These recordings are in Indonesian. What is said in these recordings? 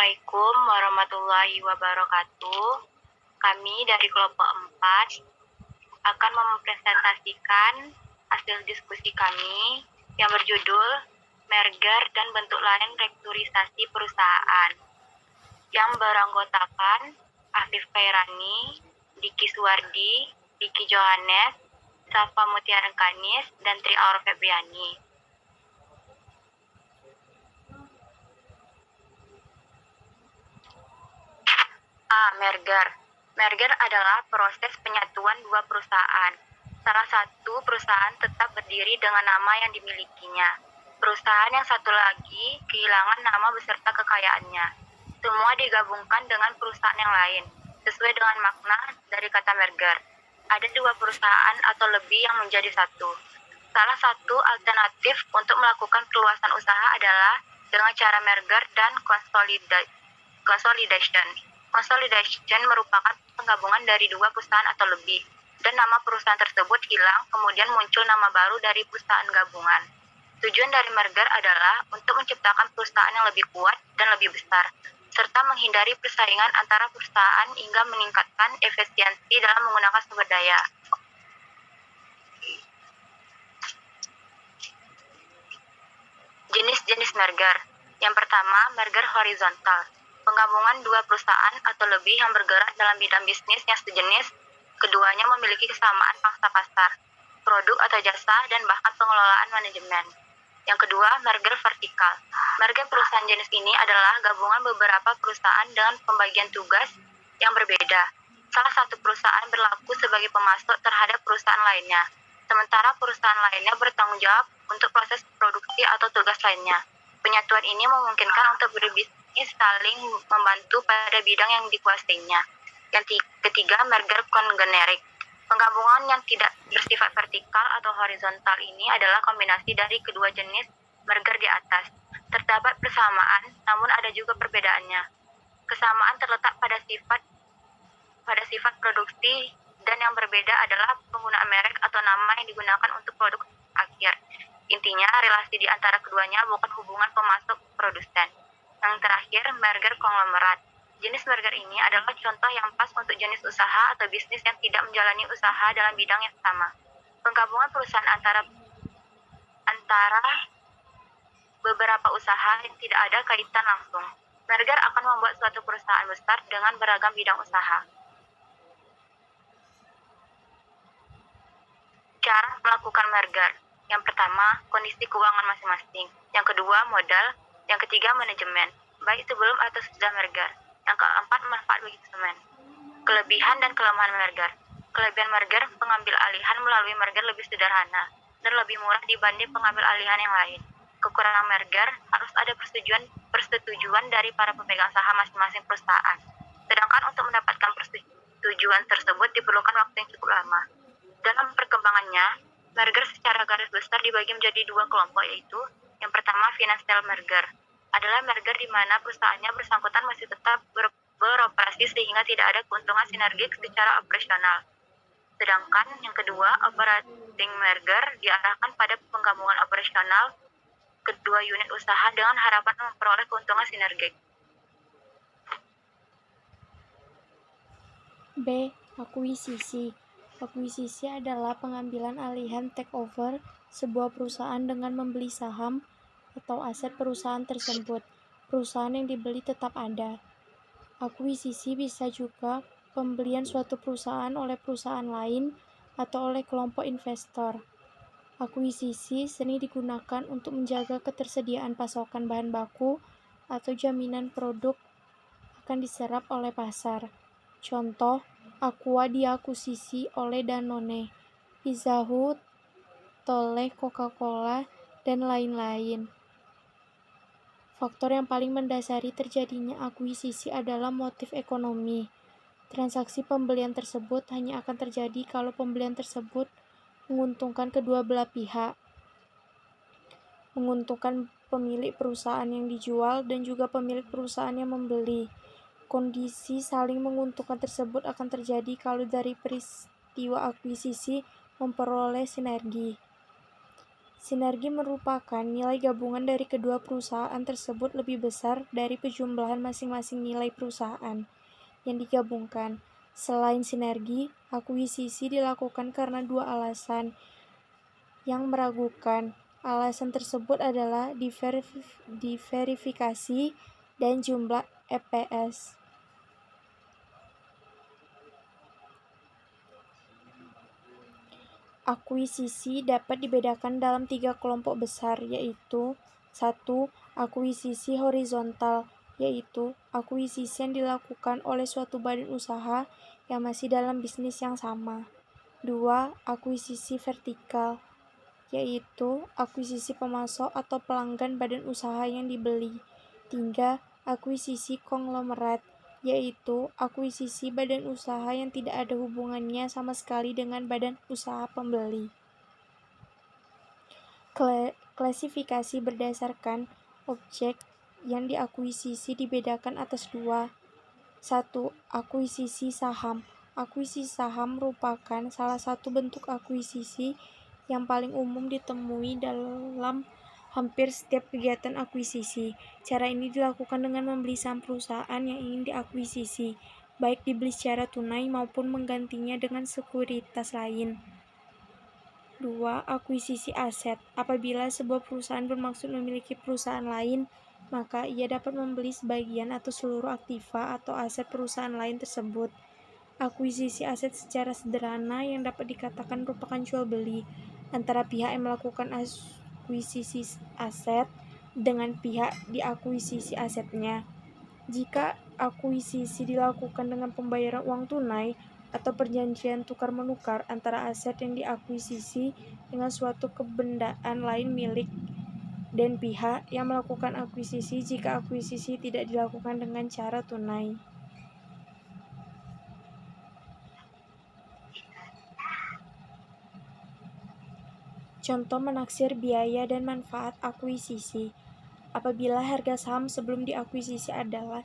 Assalamualaikum warahmatullahi wabarakatuh. Kami dari kelompok 4 akan mempresentasikan hasil diskusi kami yang berjudul Merger dan Bentuk Lain Restrukturisasi Perusahaan, yang beranggotakan Afif Khairani, Diki Suwardi, Diki Johannes, Safa Mutiara Kanis, dan Tri Aur Febriani. Merger. Merger adalah proses penyatuan dua perusahaan. Salah satu perusahaan tetap berdiri dengan nama yang dimilikinya. Perusahaan yang satu lagi kehilangan nama beserta kekayaannya. Semua digabungkan dengan perusahaan yang lain, sesuai dengan makna dari kata merger. Ada dua perusahaan atau lebih yang menjadi satu. Salah satu alternatif untuk melakukan perluasan usaha adalah dengan cara merger dan consolidation. Consolidation merupakan penggabungan dari dua perusahaan atau lebih, dan nama perusahaan tersebut hilang, kemudian muncul nama baru dari perusahaan gabungan. Tujuan dari merger adalah untuk menciptakan perusahaan yang lebih kuat dan lebih besar, serta menghindari persaingan antara perusahaan hingga meningkatkan efisiensi dalam menggunakan sumber daya. Jenis-jenis merger. Yang pertama, merger horizontal. Penggabungan dua perusahaan atau lebih yang bergerak dalam bidang bisnis yang sejenis, keduanya memiliki kesamaan pangsa pasar, produk atau jasa, dan bahkan pengelolaan manajemen. Yang kedua, merger vertikal. Merger perusahaan jenis ini adalah gabungan beberapa perusahaan dengan pembagian tugas yang berbeda. Salah satu perusahaan berlaku sebagai pemasok terhadap perusahaan lainnya, sementara perusahaan lainnya bertanggung jawab untuk proses produksi atau tugas lainnya. Penyatuan ini memungkinkan untuk berbisnis saling membantu pada bidang yang dikuasainya. Yang ketiga, merger kongenerik. Penggabungan yang tidak bersifat vertikal atau horizontal ini adalah kombinasi dari kedua jenis merger di atas. Terdapat persamaan, namun ada juga perbedaannya. Kesamaan terletak pada sifat produksi, dan yang berbeda adalah penggunaan merek atau nama yang digunakan untuk produk akhir. Intinya, relasi di antara keduanya bukan hubungan pemasok-produsen. Yang terakhir, merger konglomerat. Jenis merger ini adalah contoh yang pas untuk jenis usaha atau bisnis yang tidak menjalani usaha dalam bidang yang sama. Penggabungan perusahaan antara beberapa usaha yang tidak ada kaitan langsung. Merger akan membuat suatu perusahaan besar dengan beragam bidang usaha. Cara melakukan merger. Yang pertama, kondisi keuangan masing-masing. Yang kedua, modal. Yang ketiga, manajemen, baik sebelum atau sesudah merger. Yang keempat, manfaat bagi konsumen. Kelebihan dan kelemahan merger. Kelebihan merger, pengambil alihan melalui merger lebih sederhana dan lebih murah dibanding pengambil alihan yang lain. Kekurangan merger, harus ada persetujuan dari para pemegang saham masing-masing perusahaan. Sedangkan untuk mendapatkan persetujuan tersebut diperlukan waktu yang cukup lama. Dalam perkembangannya, merger secara garis besar dibagi menjadi dua kelompok, yaitu yang pertama, financial merger. Adalah merger di mana perusahaannya bersangkutan masih tetap beroperasi sehingga tidak ada keuntungan sinergik secara operasional. Sedangkan yang kedua, operating merger, diarahkan pada penggabungan operasional kedua unit usaha dengan harapan memperoleh keuntungan sinergik. B. Akuisisi. Akuisisi adalah pengambilan alihan takeover sebuah perusahaan dengan membeli saham atau aset perusahaan tersebut. Perusahaan yang dibeli tetap ada. Akuisisi bisa juga pembelian suatu perusahaan oleh perusahaan lain atau oleh kelompok investor. Akuisisi sering digunakan untuk menjaga ketersediaan pasokan bahan baku atau jaminan produk akan diserap oleh pasar. Contoh, Aqua diakuisisi oleh Danone, Pizza Hut oleh Coca-Cola, dan lain-lain. Faktor yang paling mendasari terjadinya akuisisi adalah motif ekonomi. Transaksi pembelian tersebut hanya akan terjadi kalau pembelian tersebut menguntungkan kedua belah pihak. Menguntungkan pemilik perusahaan yang dijual dan juga pemilik perusahaan yang membeli. Kondisi saling menguntungkan tersebut akan terjadi kalau dari peristiwa akuisisi memperoleh sinergi. Sinergi merupakan nilai gabungan dari kedua perusahaan tersebut lebih besar dari penjumlahan masing-masing nilai perusahaan yang digabungkan. Selain sinergi, akuisisi dilakukan karena dua alasan yang meragukan. Alasan tersebut adalah diverifikasi dan jumlah EPS. Akuisisi dapat dibedakan dalam 3 kelompok besar, yaitu 1. Akuisisi horizontal, yaitu akuisisi yang dilakukan oleh suatu badan usaha yang masih dalam bisnis yang sama. 2. Akuisisi vertikal, yaitu akuisisi pemasok atau pelanggan badan usaha yang dibeli. 3. Akuisisi konglomerat, yaitu akuisisi badan usaha yang tidak ada hubungannya sama sekali dengan badan usaha pembeli. Klasifikasi berdasarkan objek yang diakuisisi dibedakan atas 2. 1. Akuisisi saham. Akuisisi saham merupakan salah satu bentuk akuisisi yang paling umum ditemui dalam hampir setiap kegiatan akuisisi. Cara ini dilakukan dengan membeli saham perusahaan yang ingin diakuisisi, baik dibeli secara tunai maupun menggantinya dengan sekuritas lain. 2. Akuisisi aset. Apabila sebuah perusahaan bermaksud memiliki perusahaan lain, maka ia dapat membeli sebagian atau seluruh aktiva atau aset perusahaan lain tersebut. Akuisisi aset secara sederhana yang dapat dikatakan merupakan jual beli antara pihak yang melakukan akuisisi aset dengan pihak diakuisisi asetnya. Jika akuisisi dilakukan dengan pembayaran uang tunai atau perjanjian tukar-menukar antara aset yang diakuisisi dengan suatu kebendaan lain milik dan pihak yang melakukan akuisisi jika akuisisi tidak dilakukan dengan cara tunai. Contoh menaksir biaya dan manfaat akuisisi. Apabila harga saham sebelum diakuisisi adalah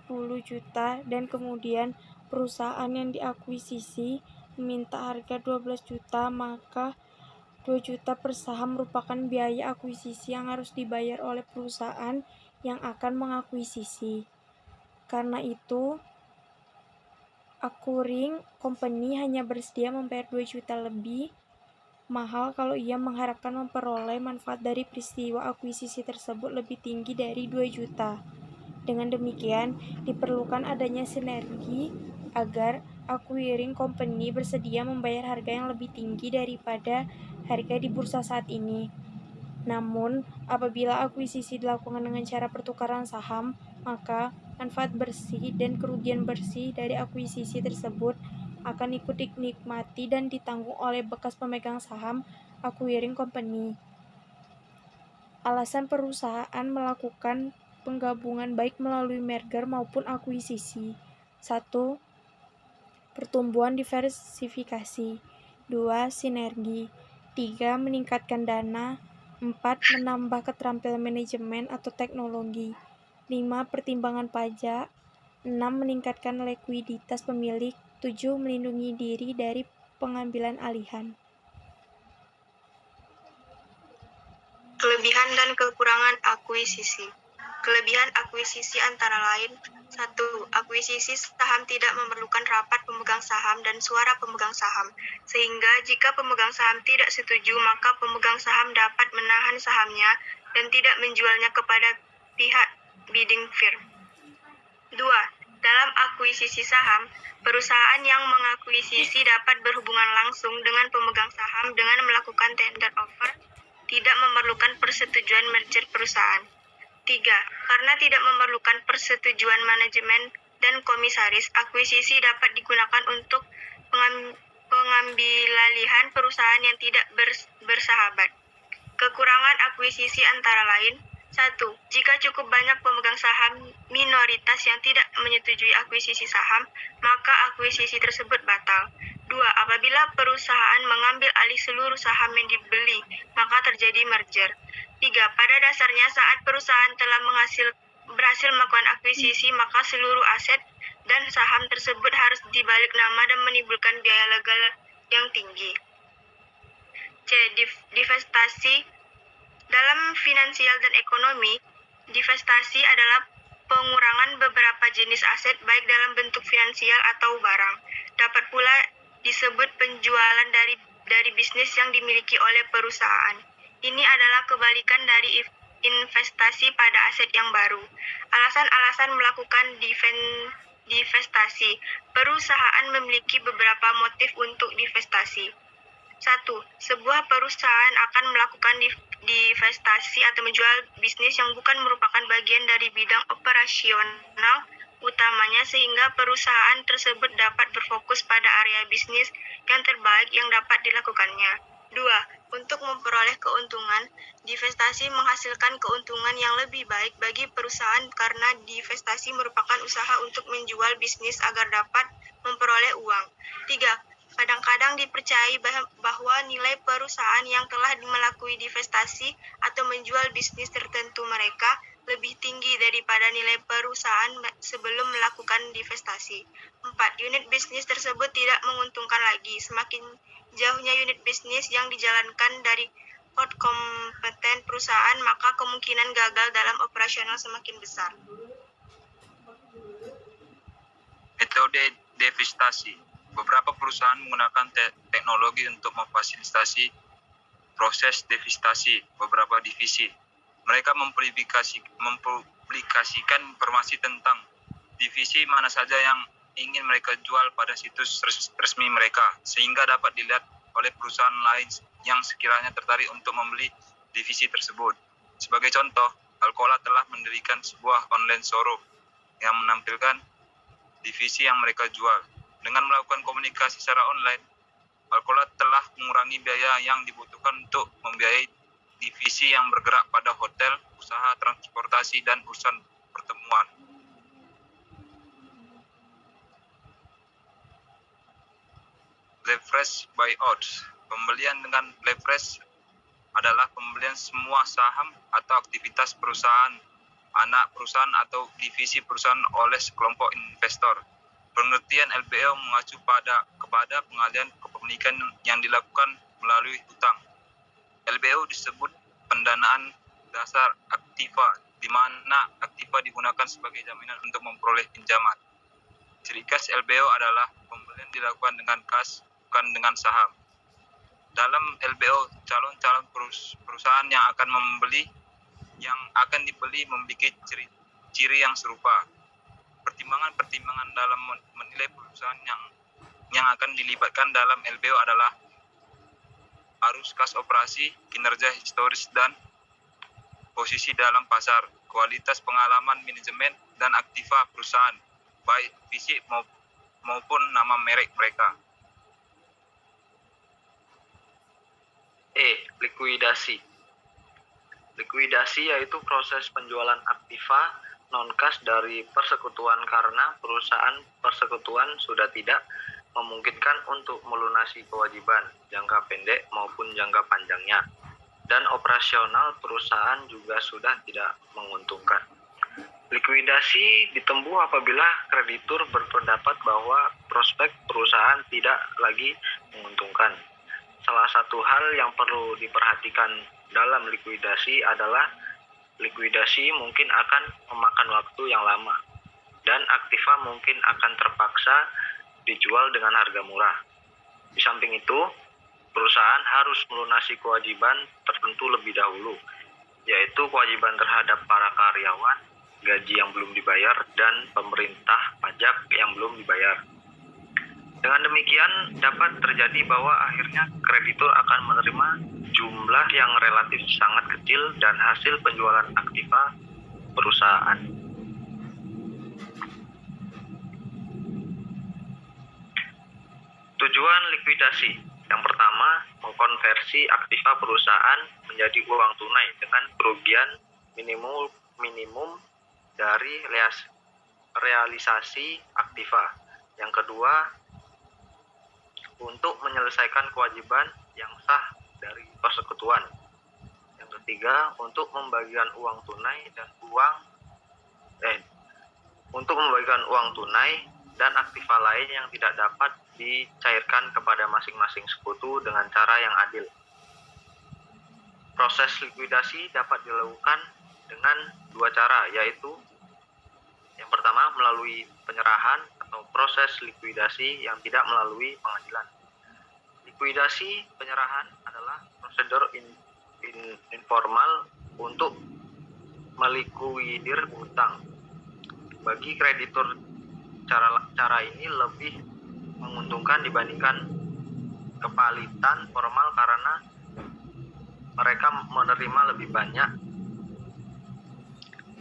10 juta dan kemudian perusahaan yang diakuisisi meminta harga 12 juta, maka 2 juta per saham merupakan biaya akuisisi yang harus dibayar oleh perusahaan yang akan mengakuisisi. Karena itu, acquiring company hanya bersedia membayar 2 juta lebih mahal kalau ia mengharapkan memperoleh manfaat dari peristiwa akuisisi tersebut lebih tinggi dari 2 juta. Dengan demikian, diperlukan adanya sinergi agar acquiring company bersedia membayar harga yang lebih tinggi daripada harga di bursa saat ini. Namun, apabila akuisisi dilakukan dengan cara pertukaran saham, maka manfaat bersih dan kerugian bersih dari akuisisi tersebut akan ikut dinikmati dan ditanggung oleh bekas pemegang saham acquiring company. Alasan perusahaan melakukan penggabungan baik melalui merger maupun akuisisi. 1. Pertumbuhan diversifikasi. 2. Sinergi. 3. Meningkatkan dana. 4. Menambah keterampilan manajemen atau teknologi. 5. Pertimbangan pajak. 6. Meningkatkan likuiditas pemilik. 7. Melindungi diri dari pengambilan alihan. Kelebihan dan kekurangan akuisisi. Kelebihan akuisisi antara lain: 1. Akuisisi saham tidak memerlukan rapat pemegang saham dan suara pemegang saham, sehingga jika pemegang saham tidak setuju, maka pemegang saham dapat menahan sahamnya dan tidak menjualnya kepada pihak bidding firm. 2. Dalam akuisisi saham, perusahaan yang mengakuisisi dapat berhubungan langsung dengan pemegang saham dengan melakukan tender offer, tidak memerlukan persetujuan merger perusahaan. 3. Karena tidak memerlukan persetujuan manajemen dan komisaris, akuisisi dapat digunakan untuk pengambilalihan perusahaan yang tidak bersahabat. Kekurangan akuisisi antara lain: 1. Jika cukup banyak pemegang saham minoritas yang tidak menyetujui akuisisi saham, maka akuisisi tersebut batal. 2. Apabila perusahaan mengambil alih seluruh saham yang dibeli, maka terjadi merger. 3. Pada dasarnya saat perusahaan telah berhasil melakukan akuisisi, maka seluruh aset dan saham tersebut harus dibalik nama dan menimbulkan biaya legal yang tinggi. C. Divestasi. Dalam finansial dan ekonomi, divestasi adalah pengurangan beberapa jenis aset baik dalam bentuk finansial atau barang. Dapat pula disebut penjualan dari bisnis yang dimiliki oleh perusahaan. Ini adalah kebalikan dari investasi pada aset yang baru. Alasan-alasan melakukan divestasi. Perusahaan memiliki beberapa motif untuk divestasi. 1. Sebuah perusahaan akan melakukan divestasi atau menjual bisnis yang bukan merupakan bagian dari bidang operasional utamanya sehingga perusahaan tersebut dapat berfokus pada area bisnis yang terbaik yang dapat dilakukannya. 2. Untuk memperoleh keuntungan, divestasi menghasilkan keuntungan yang lebih baik bagi perusahaan karena divestasi merupakan usaha untuk menjual bisnis agar dapat memperoleh uang. 3. Kadang-kadang dipercayai bahwa nilai perusahaan yang telah melalui divestasi atau menjual bisnis tertentu mereka lebih tinggi daripada nilai perusahaan sebelum melakukan divestasi. 4. Unit bisnis tersebut tidak menguntungkan lagi. Semakin jauhnya unit bisnis yang dijalankan dari core kompeten perusahaan, maka kemungkinan gagal dalam operasional semakin besar. Metode divestasi. Beberapa perusahaan menggunakan teknologi untuk memfasilitasi proses divestasi beberapa divisi. Mereka mempublikasikan informasi tentang divisi mana saja yang ingin mereka jual pada situs resmi mereka, sehingga dapat dilihat oleh perusahaan lain yang sekiranya tertarik untuk membeli divisi tersebut. Sebagai contoh, Alcoa telah mendirikan sebuah online showroom yang menampilkan divisi yang mereka jual. Dengan melakukan komunikasi secara online, Alcoa telah mengurangi biaya yang dibutuhkan untuk membiayai divisi yang bergerak pada hotel, usaha transportasi, dan urusan pertemuan. Leverage buyout. Pembelian dengan leverage adalah pembelian semua saham atau aktivitas perusahaan, anak perusahaan atau divisi perusahaan oleh sekelompok investor. Pengertian LBO mengacu kepada pengalihan kepemilikan yang dilakukan melalui hutang. LBO disebut pendanaan dasar aktiva, di mana aktiva digunakan sebagai jaminan untuk memperoleh pinjaman. Ciri khas LBO adalah pembelian dilakukan dengan kas, bukan dengan saham. Dalam LBO, calon-calon perusahaan yang akan dibeli memiliki ciri yang serupa. Pertimbangan dalam menilai perusahaan yang akan dilibatkan dalam LBO adalah arus kas operasi, kinerja historis dan posisi dalam pasar, kualitas pengalaman manajemen dan aktiva perusahaan, baik fisik maupun nama merek mereka. Likuidasi. Likuidasi yaitu proses penjualan aktiva non-kas dari persekutuan karena perusahaan persekutuan sudah tidak memungkinkan untuk melunasi kewajiban jangka pendek maupun jangka panjangnya, dan operasional perusahaan juga sudah tidak menguntungkan. Likuidasi ditempuh apabila kreditur berpendapat bahwa prospek perusahaan tidak lagi menguntungkan. Salah satu hal yang perlu diperhatikan dalam likuidasi adalah likuidasi mungkin akan memakan waktu yang lama, dan aktiva mungkin akan terpaksa dijual dengan harga murah. Di samping itu, perusahaan harus melunasi kewajiban tertentu lebih dahulu, yaitu kewajiban terhadap para karyawan, gaji yang belum dibayar, dan pemerintah pajak yang belum dibayar. Dengan demikian, dapat terjadi bahwa akhirnya kreditur akan menerima jumlah yang relatif sangat kecil dan hasil penjualan aktiva perusahaan. Tujuan likuidasi. Yang pertama, mengkonversi aktiva perusahaan menjadi uang tunai dengan kerugian minimum dari realisasi aktiva. Yang kedua, untuk menyelesaikan kewajiban yang sah dari persekutuan. Yang ketiga, untuk membagikan uang tunai dan aktiva lain yang tidak dapat dicairkan kepada masing-masing sekutu dengan cara yang adil. Proses likuidasi dapat dilakukan dengan dua cara, yaitu yang pertama melalui penyerahan atau proses likuidasi yang tidak melalui pengadilan. Likuidasi penyerahan adalah prosedur informal untuk melikuidir utang. Bagi kreditur, cara ini lebih menguntungkan dibandingkan kepalitan formal karena mereka menerima lebih banyak.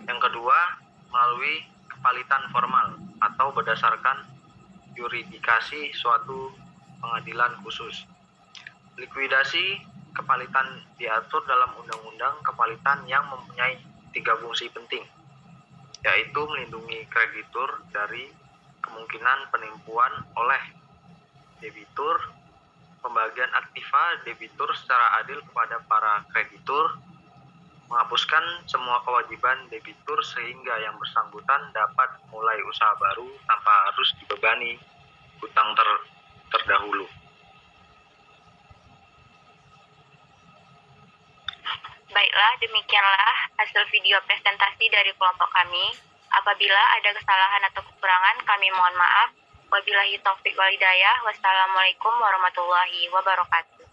Yang kedua, melalui kepalitan formal atau berdasarkan yuridikasi suatu pengadilan khusus. Likuidasi kepalitan diatur dalam Undang-Undang Kepalitan yang mempunyai 3 fungsi penting, yaitu melindungi kreditur dari kemungkinan penipuan oleh debitur, pembagian aktiva debitur secara adil kepada para kreditur, menghapuskan semua kewajiban debitur sehingga yang bersangkutan dapat mulai usaha baru tanpa harus dibebani hutang terdahulu. Baiklah, demikianlah hasil video presentasi dari kelompok kami. Apabila ada kesalahan atau kekurangan, kami mohon maaf. Wabillahi taufiq wal hidayah. Wassalamualaikum warahmatullahi wabarakatuh.